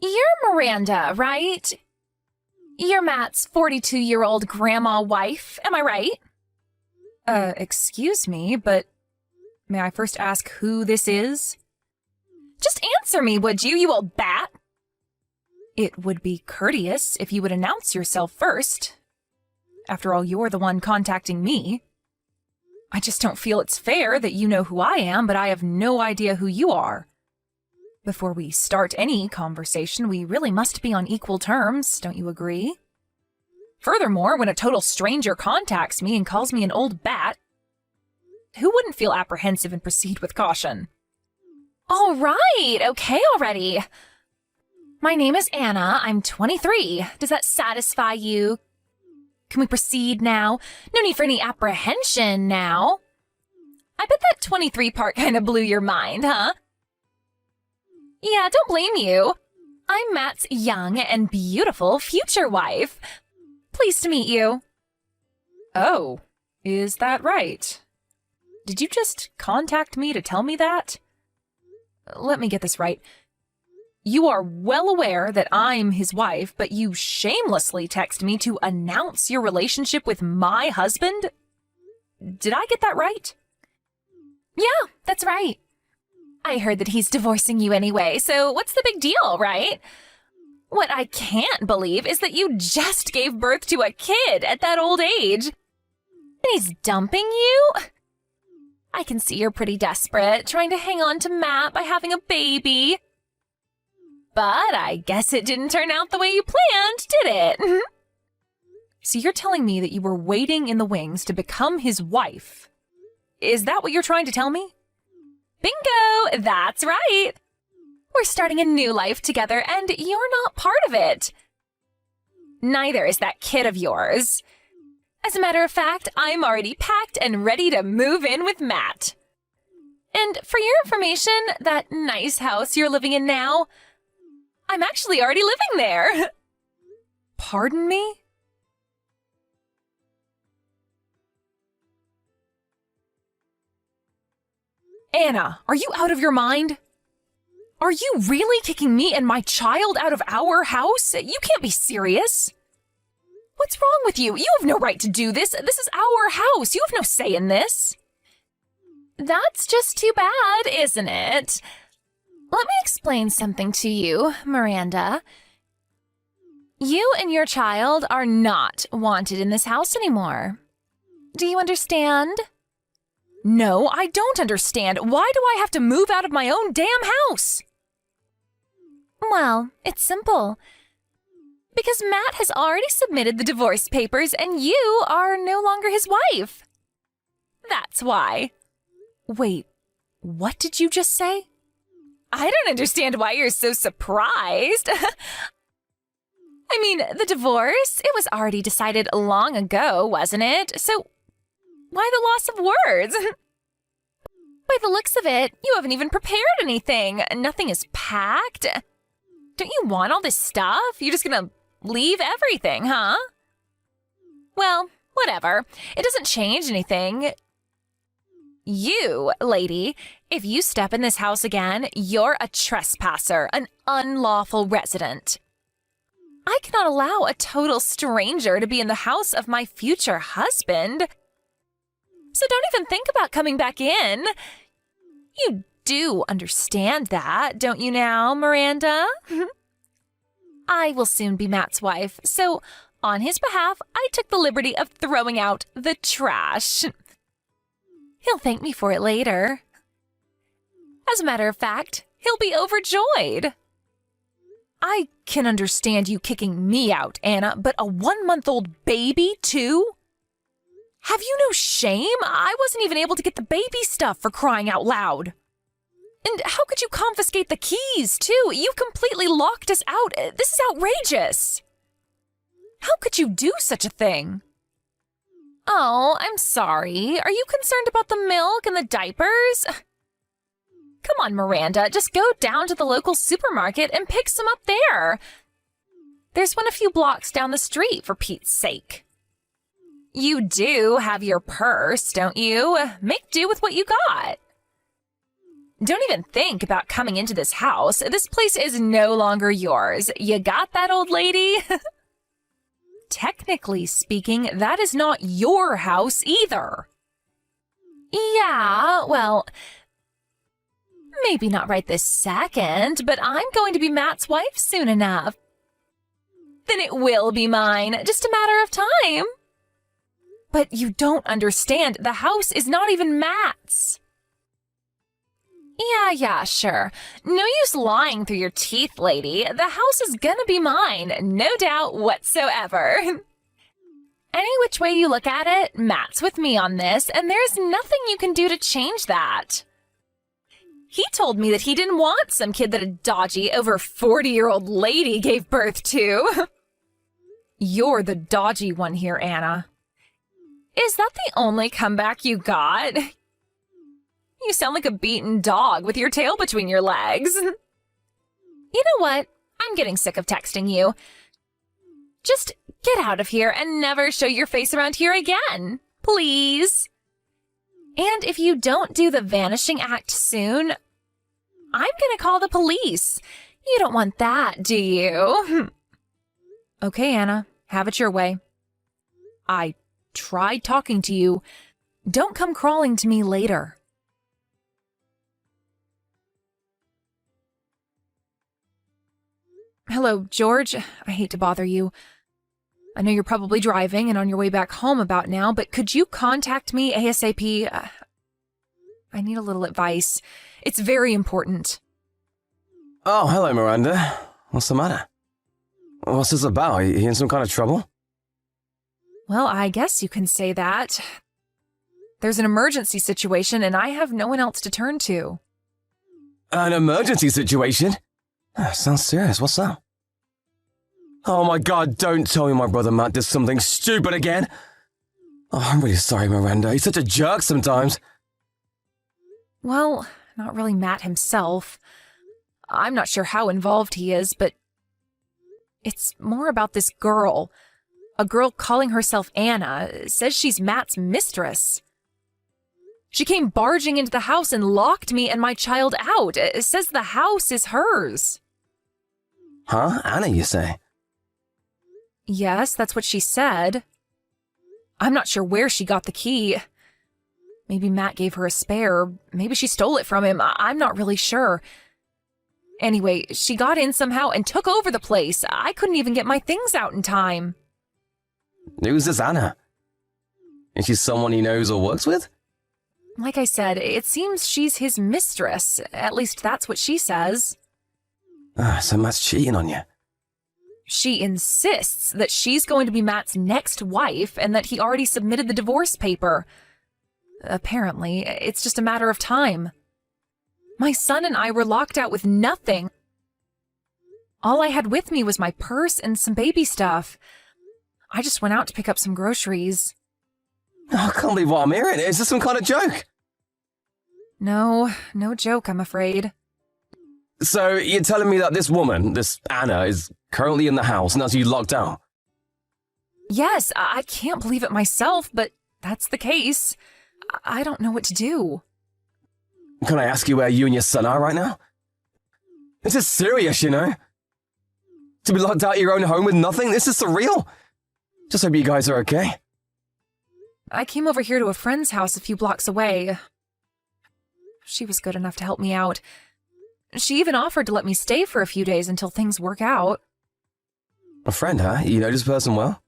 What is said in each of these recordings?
You're Miranda, right? You're Matt's 42-year-old grandma wife, am I right? Excuse me, but may I first ask who this is? Just answer me, would you, you old bat? It would be courteous if you would announce yourself first. After all, you're the one contacting me. I just don't feel it's fair that you know who I am, but I have no idea who you are. Before we start any conversation, we really must be on equal terms, don't you agree? Furthermore, when a total stranger contacts me and calls me an old bat, who wouldn't feel apprehensive and proceed with caution? All right, okay already. My name is Anna, I'm 23. Does that satisfy you? Can we proceed now? No need for any apprehension now. I bet that 23 part kind of blew your mind, huh? Yeah, don't blame you. I'm Matt's young and beautiful future wife. Pleased to meet you. Oh, is that right? Did you just contact me to tell me that? Let me get this right. You are well aware that I'm his wife, but you shamelessly text me to announce your relationship with my husband? Did I get that right? Yeah, that's right. I heard that he's divorcing you anyway, so what's the big deal, right? What I can't believe is that you just gave birth to a kid at that old age. And he's dumping you? I can see you're pretty desperate, trying to hang on to Matt by having a baby. But I guess it didn't turn out the way you planned, did it? So you're telling me that you were waiting in the wings to become his wife? Is that what you're trying to tell me? Bingo! That's right! We're starting a new life together, and you're not part of it. Neither is that kid of yours. As a matter of fact, I'm already packed and ready to move in with Matt. And for your information, that nice house you're living in now, I'm actually already living there. Pardon me? Anna, are you out of your mind? Are you really kicking me and my child out of our house? You can't be serious. What's wrong with you? You have no right to do this. This is our house. You have no say in this. That's just too bad, isn't it? Let me explain something to you, Miranda. You and your child are not wanted in this house anymore. Do you understand? No, I don't understand. Why do I have to move out of my own damn house? Well, it's simple. Because Matt has already submitted the divorce papers and you are no longer his wife. That's why. Wait, what did you just say? I don't understand why you're so surprised. I mean, the divorce, it was already decided long ago, wasn't it? So why the loss of words? By the looks of it, you haven't even prepared anything. Nothing is packed. Don't you want all this stuff? You're just gonna leave everything, huh? Well, whatever. It doesn't change anything. You, lady, if you step in this house again, you're a trespasser, an unlawful resident. I cannot allow a total stranger to be in the house of my future husband. So don't even think about coming back in. You do understand that, don't you now, Miranda? I will soon be Matt's wife, so on his behalf, I took the liberty of throwing out the trash. He'll thank me for it later. As a matter of fact, he'll be overjoyed. I can understand you kicking me out, Anna, but a 1-month-old baby, too? Have you no shame? I wasn't even able to get the baby stuff, for crying out loud. And how could you confiscate the keys, too? You've completely locked us out. This is outrageous. How could you do such a thing? Oh, I'm sorry. Are you concerned about the milk and the diapers? Come on, Miranda, just go down to the local supermarket and pick some up there. There's one a few blocks down the street, for Pete's sake. You do have your purse, don't you? Make do with what you got. Don't even think about coming into this house. This place is no longer yours. You got that, old lady? Technically speaking, that is not your house either. Yeah, well, maybe not right this second, but I'm going to be Matt's wife soon enough. Then it will be mine, just a matter of time. But you don't understand. The house is not even Matt's. Yeah, sure. No use lying through your teeth, lady. The house is gonna be mine, no doubt whatsoever. Any which way you look at it, Matt's with me on this, and there's nothing you can do to change that. He told me that he didn't want some kid that a dodgy, over 40-year-old lady gave birth to. You're the dodgy one here, Anna. Is that the only comeback you got? You sound like a beaten dog with your tail between your legs. You know what? I'm getting sick of texting you. Just get out of here and never show your face around here again, please. And if you don't do the vanishing act soon, I'm gonna call the police. You don't want that, do you? Okay, Anna, have it your way. I tried talking to you. Don't come crawling to me later. Hello, George. I hate to bother you. I know you're probably driving and on your way back home about now, but could you contact me ASAP? I need a little advice. It's very important. Oh, hello, Miranda. What's the matter? What's this about? Are you in some kind of trouble? Well, I guess you can say that. There's an emergency situation and I have no one else to turn to. An emergency situation? Sounds serious. What's up? Oh my god, don't tell me my brother Matt did something stupid again. Oh, I'm really sorry, Miranda. He's such a jerk sometimes. Well, not really Matt himself. I'm not sure how involved he is, but it's more about this girl. A girl calling herself Anna says she's Matt's mistress. She came barging into the house and locked me and my child out. It says the house is hers. Huh? Anna, you say? Yes, that's what she said. I'm not sure where she got the key. Maybe Matt gave her a spare. Maybe she stole it from him. I'm not really sure. Anyway, she got in somehow and took over the place. I couldn't even get my things out in time. Who's this Anna? Is she someone he knows or works with? Like I said, it seems she's his mistress. At least that's what she says. So Matt's cheating on you. She insists that she's going to be Matt's next wife and that he already submitted the divorce paper. Apparently, it's just a matter of time. My son and I were locked out with nothing. All I had with me was my purse and some baby stuff. I just went out to pick up some groceries. Oh, I can't believe what I'm hearing. Is this some kind of joke? No joke, I'm afraid. So you're telling me that this woman, this Anna, is currently in the house and has you locked out? Yes, I can't believe it myself, but that's the case. I don't know what to do. Can I ask you where you and your son are right now? This is serious, you know? To be locked out of your own home with nothing? This is surreal. Just hope you guys are okay. I came over here to a friend's house a few blocks away. She was good enough to help me out. She even offered to let me stay for a few days until things work out. A friend, huh? You know this person well?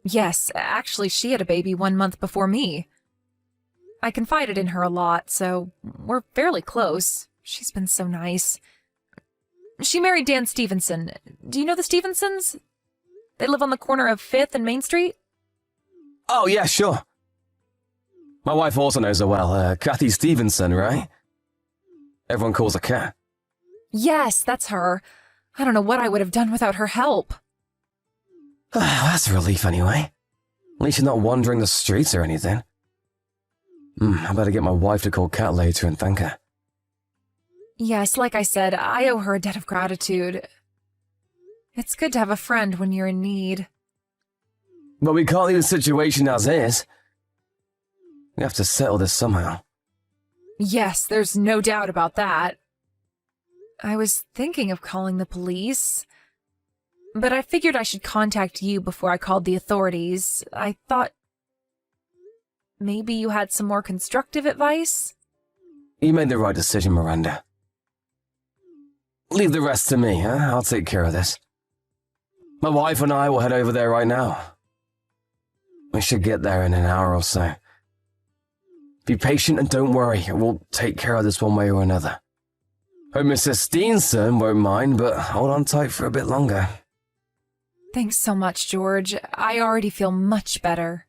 Yes, actually she had a baby 1 month before me. I confided in her a lot, so we're fairly close. She's been so nice. She married Dan Stevenson. Do you know the Stevensons? They live on the corner of 5th and Main Street? Oh, yeah, sure. My wife also knows her well. Kathy Stevenson, right? Everyone calls her Kat. Yes, that's her. I don't know what I would have done without her help. That's a relief anyway. At least you're not wandering the streets or anything. I better get my wife to call Kat later and thank her. Yes, like I said, I owe her a debt of gratitude. It's good to have a friend when you're in need. But we can't leave the situation as is. We have to settle this somehow. Yes, there's no doubt about that. I was thinking of calling the police, but I figured I should contact you before I called the authorities. I thought maybe you had some more constructive advice? You made the right decision, Miranda. Leave the rest to me, huh? I'll take care of this. My wife and I will head over there right now. We should get there in an hour or so. Be patient and don't worry. We'll take care of this one way or another. Hope Mrs. Steenson won't mind, but hold on tight for a bit longer. Thanks so much, George. I already feel much better.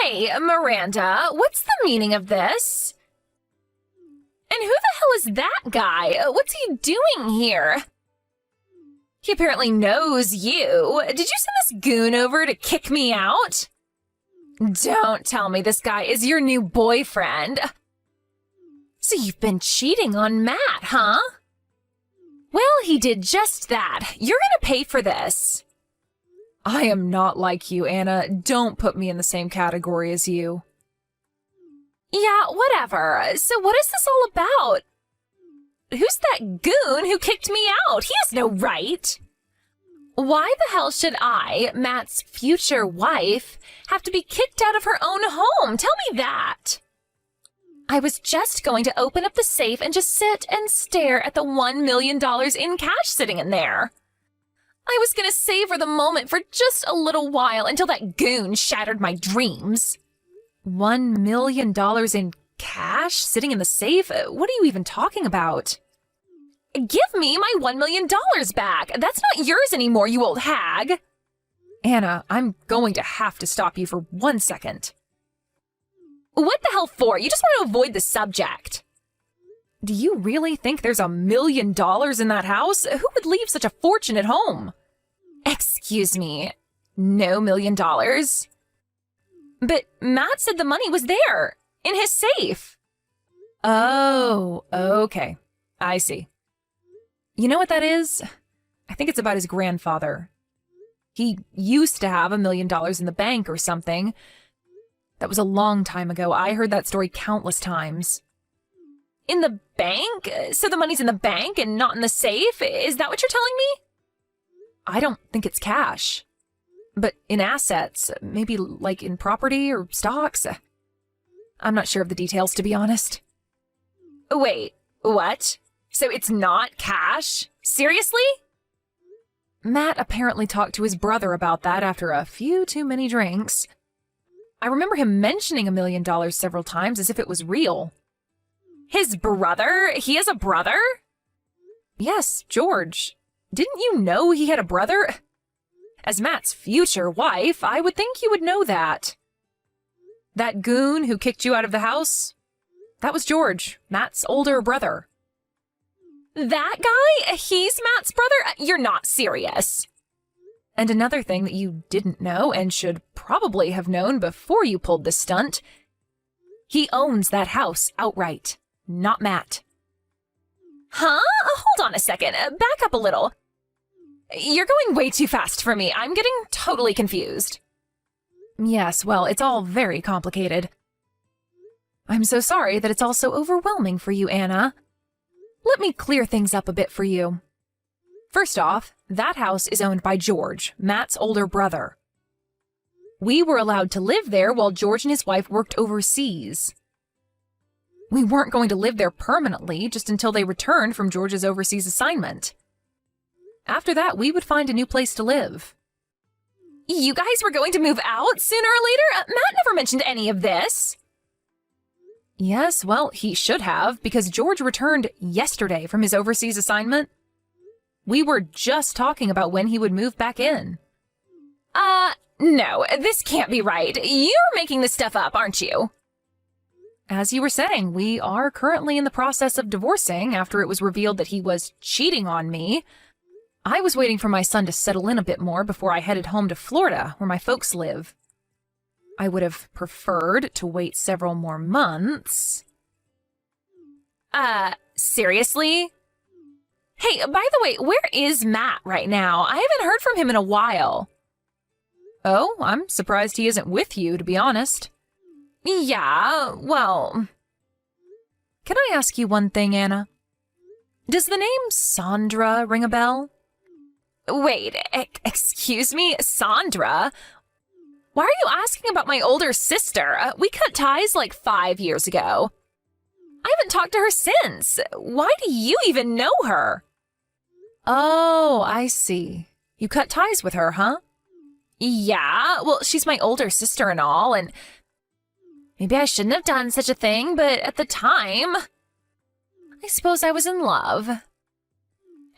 Hey, Miranda, what's the meaning of this? And who the hell is that guy? What's he doing here? He apparently knows you. Did you send this goon over to kick me out? Don't tell me this guy is your new boyfriend. So you've been cheating on Matt, huh? Well, he did just that. You're gonna pay for this. I am not like you, Anna. Don't put me in the same category as you. Yeah, whatever. So what is this all about? Who's that goon who kicked me out? He has no right. Why the hell should I, Matt's future wife, have to be kicked out of her own home? Tell me that. I was just going to open up the safe and just sit and stare at the $1 million in cash sitting in there. I was going to savor the moment for just a little while until that goon shattered my dreams. $1 million in cash sitting in the safe? What are you even talking about? Give me my $1 million back. That's not yours anymore, you old hag. Anna, I'm going to have to stop you for 1 second. What the hell for? You just want to avoid the subject. Do you really think there's $1 million in that house? Who would leave such a fortune at home? Excuse me, no $1 million. But Matt said the money was there, in his safe. Oh, okay. I see. You know what that is? I think it's about his grandfather. He used to have $1 million in the bank or something. That was a long time ago. I heard that story countless times. In the bank? So the money's in the bank and not in the safe? Is that what you're telling me? I don't think it's cash. But in assets, maybe like in property or stocks. I'm not sure of the details, to be honest. Wait, what? So it's not cash? Seriously? Matt apparently talked to his brother about that after a few too many drinks. I remember him mentioning $1 million several times as if it was real. His brother? He has a brother? Yes, George. Didn't you know he had a brother? As Matt's future wife, I would think you would know that. That goon who kicked you out of the house? That was George, Matt's older brother. That guy? He's Matt's brother? You're not serious. And another thing that you didn't know and should probably have known before you pulled this stunt, he owns that house outright, not Matt. Huh? Hold on a second. Back up a little. You're going way too fast for me. I'm getting totally confused. Yes, well, it's all very complicated. I'm so sorry that it's all so overwhelming for you, Anna. Let me clear things up a bit for you. First off, that house is owned by George, Matt's older brother. We were allowed to live there while George and his wife worked overseas. We weren't going to live there permanently, just until they returned from George's overseas assignment. After that, we would find a new place to live. You guys were going to move out sooner or later? Matt never mentioned any of this. Yes, well, he should have, because George returned yesterday from his overseas assignment. We were just talking about when he would move back in. No, this can't be right. You're making this stuff up, aren't you? As you were saying, we are currently in the process of divorcing after it was revealed that he was cheating on me. I was waiting for my son to settle in a bit more before I headed home to Florida, where my folks live. I would have preferred to wait several more months. Seriously? Hey, by the way, where is Matt right now? I haven't heard from him in a while. Oh, I'm surprised he isn't with you, to be honest. Yeah, well... Can I ask you one thing, Anna? Does the name Sandra ring a bell? Wait, excuse me, Sandra? Why are you asking about my older sister? We cut ties like 5 years ago. I haven't talked to her since. Why do you even know her? Oh, I see. You cut ties with her, huh? Yeah, well, she's my older sister and all, and maybe I shouldn't have done such a thing, but at the time, I suppose I was in love.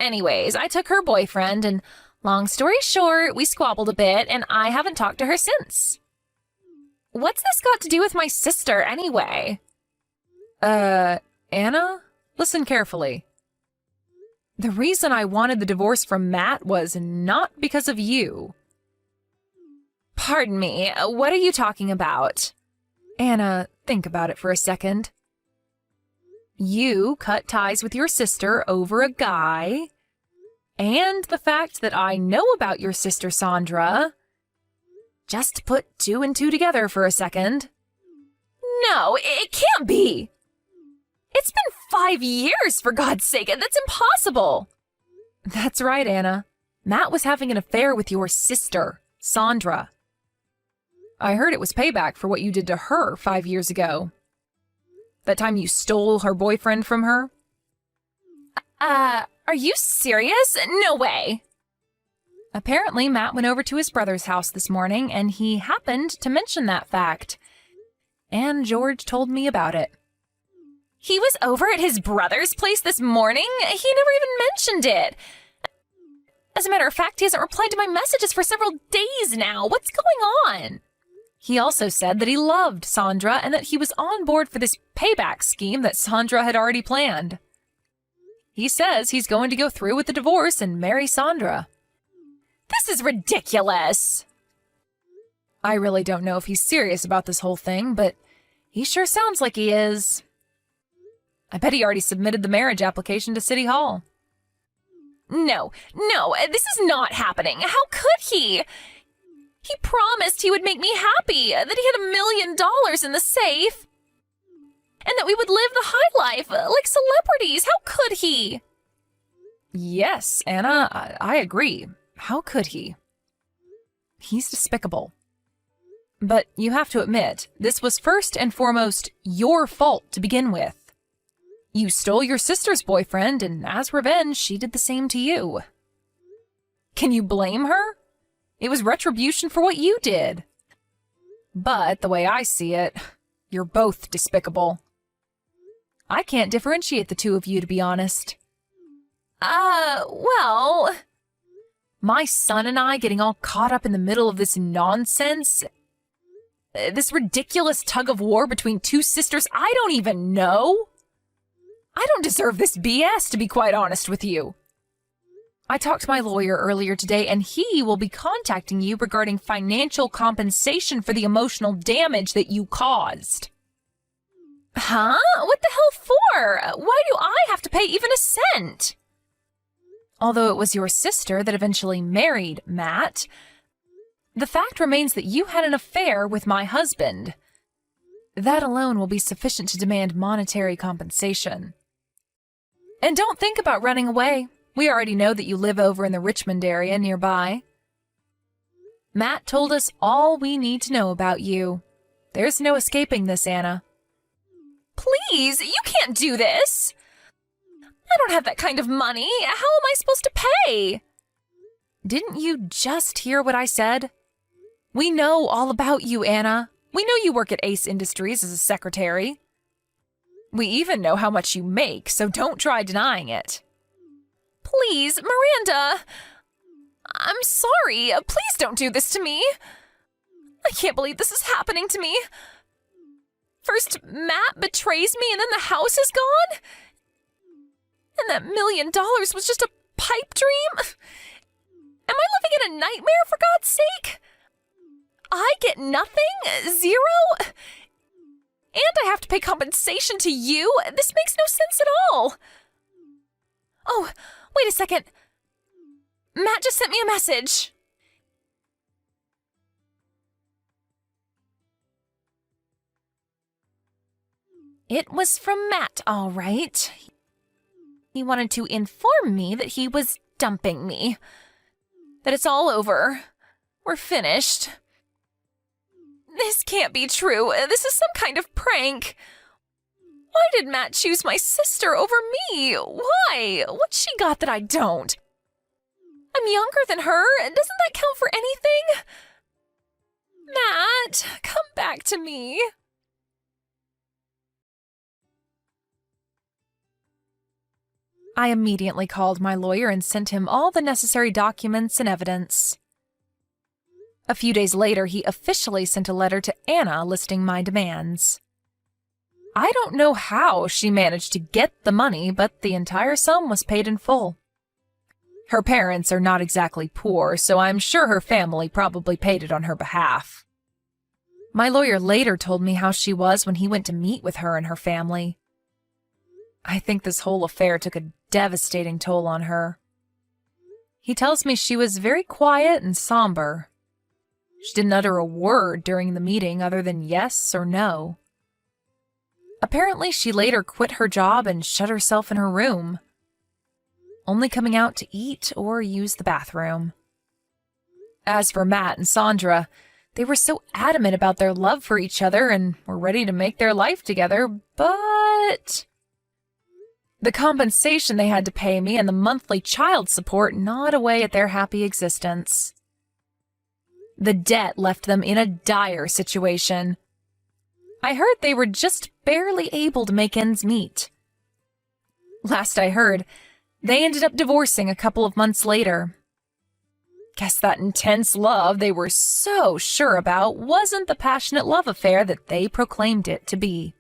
Anyways, I took her boyfriend, and long story short, we squabbled a bit, and I haven't talked to her since. What's this got to do with my sister, anyway? Anna? Listen carefully. The reason I wanted the divorce from Matt was not because of you. Pardon me, what are you talking about? Anna, think about it for a second. You cut ties with your sister over a guy, and the fact that I know about your sister Sandra. Just put 2 and 2 together for a second. No, it can't be. It's been 5 years, for God's sake. That's impossible. That's right, Anna. Matt was having an affair with your sister, Sandra. I heard it was payback for what you did to her 5 years ago. That time you stole her boyfriend from her? Are you serious? No way. Apparently, Matt went over to his brother's house this morning, and he happened to mention that fact. And George told me about it. He was over at his brother's place this morning? He never even mentioned it. As a matter of fact, he hasn't replied to my messages for several days now. What's going on? He also said that he loved Sandra and that he was on board for this payback scheme that Sandra had already planned. He says he's going to go through with the divorce and marry Sandra. This is ridiculous. I really don't know if he's serious about this whole thing, but he sure sounds like he is. I bet he already submitted the marriage application to City Hall. No, this is not happening. How could he? He promised he would make me happy, that he had $1 million in the safe, and that we would live the high life like celebrities. How could he? Yes, Anna, I agree. How could he? He's despicable. But you have to admit, this was first and foremost your fault to begin with. You stole your sister's boyfriend, and as revenge, she did the same to you. Can you blame her? It was retribution for what you did. But the way I see it, you're both despicable. I can't differentiate the two of you, to be honest. Well... My son and I getting all caught up in the middle of this nonsense? This ridiculous tug of war between two sisters I don't even know? I don't deserve this BS, to be quite honest with you. I talked to my lawyer earlier today, and he will be contacting you regarding financial compensation for the emotional damage that you caused. Huh? What the hell for? Why do I have to pay even a cent? Although it was your sister that eventually married Matt, the fact remains that you had an affair with my husband. That alone will be sufficient to demand monetary compensation. And don't think about running away. We already know that you live over in the Richmond area nearby. Matt told us all we need to know about you. There's no escaping this, Anna. Please, you can't do this. I don't have that kind of money. How am I supposed to pay? Didn't you just hear what I said? We know all about you, Anna. We know you work at Ace Industries as a secretary. We even know how much you make, so don't try denying it. Please, Miranda. I'm sorry. Please don't do this to me. I can't believe this is happening to me. First, Matt betrays me, and then the house is gone? And that $1 million was just a pipe dream? Am I living in a nightmare, for God's sake? I get nothing? Zero? And I have to pay compensation to you? This makes no sense at all. Oh, wait a second. Matt just sent me a message. It was from Matt, all right. He wanted to inform me that he was dumping me. That it's all over. We're finished. This can't be true. This is some kind of prank. Why did Matt choose my sister over me? Why? What's she got that I don't? I'm younger than her. Doesn't that count for anything? Matt, come back to me. I immediately called my lawyer and sent him all the necessary documents and evidence. A few days later, he officially sent a letter to Anna listing my demands. I don't know how she managed to get the money, but the entire sum was paid in full. Her parents are not exactly poor, so I'm sure her family probably paid it on her behalf. My lawyer later told me how she was when he went to meet with her and her family. I think this whole affair took a devastating toll on her. He tells me she was very quiet and somber. She didn't utter a word during the meeting other than yes or no. Apparently, she later quit her job and shut herself in her room, only coming out to eat or use the bathroom. As for Matt and Sandra, they were so adamant about their love for each other and were ready to make their life together, but the compensation they had to pay me and the monthly child support gnawed away at their happy existence. The debt left them in a dire situation. I heard they were just barely able to make ends meet. Last I heard, they ended up divorcing a couple of months later. Guess that intense love they were so sure about wasn't the passionate love affair that they proclaimed it to be.